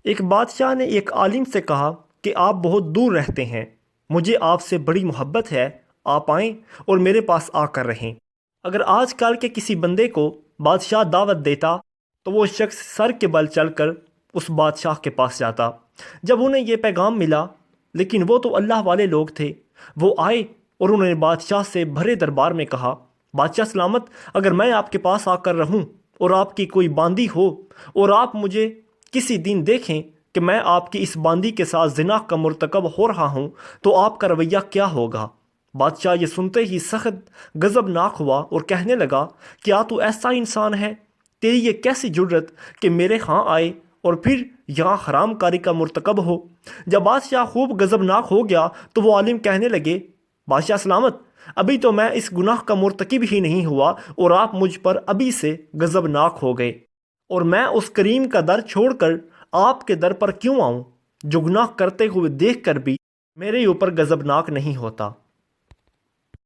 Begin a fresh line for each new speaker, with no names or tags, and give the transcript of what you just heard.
ایک بادشاہ نے ایک عالم سے کہا کہ آپ بہت دور رہتے ہیں، مجھے آپ سے بڑی محبت ہے، آپ آئیں اور میرے پاس آ کر رہیں۔ اگر آج کل کے کسی بندے کو بادشاہ دعوت دیتا تو وہ شخص سر کے بل چل کر اس بادشاہ کے پاس جاتا۔ جب انہیں یہ پیغام ملا، لیکن وہ تو اللہ والے لوگ تھے، وہ آئے اور انہوں نے بادشاہ سے بھرے دربار میں کہا، بادشاہ سلامت، اگر میں آپ کے پاس آ کر رہوں اور آپ کی کوئی باندی ہو اور آپ مجھے کسی دن دیکھیں کہ میں آپ کی اس باندی کے ساتھ زنا کا مرتکب ہو رہا ہوں تو آپ کا رویہ کیا ہوگا؟ بادشاہ یہ سنتے ہی سخت غضبناک ہوا اور کہنے لگا، کیا تو ایسا انسان ہے؟ تیری یہ کیسی جرت کہ میرے ہاں آئے اور پھر یہاں حرام کاری کا مرتکب ہو؟ جب بادشاہ خوب غضبناک ہو گیا تو وہ عالم کہنے لگے، بادشاہ سلامت، ابھی تو میں اس گناہ کا مرتکب ہی نہیں ہوا اور آپ مجھ پر ابھی سے غضبناک ہو گئے، اور میں اس کریم کا در چھوڑ کر آپ کے در پر کیوں آؤں جو گناہ کرتے ہوئے دیکھ کر بھی میرے اوپر غضبناک نہیں ہوتا؟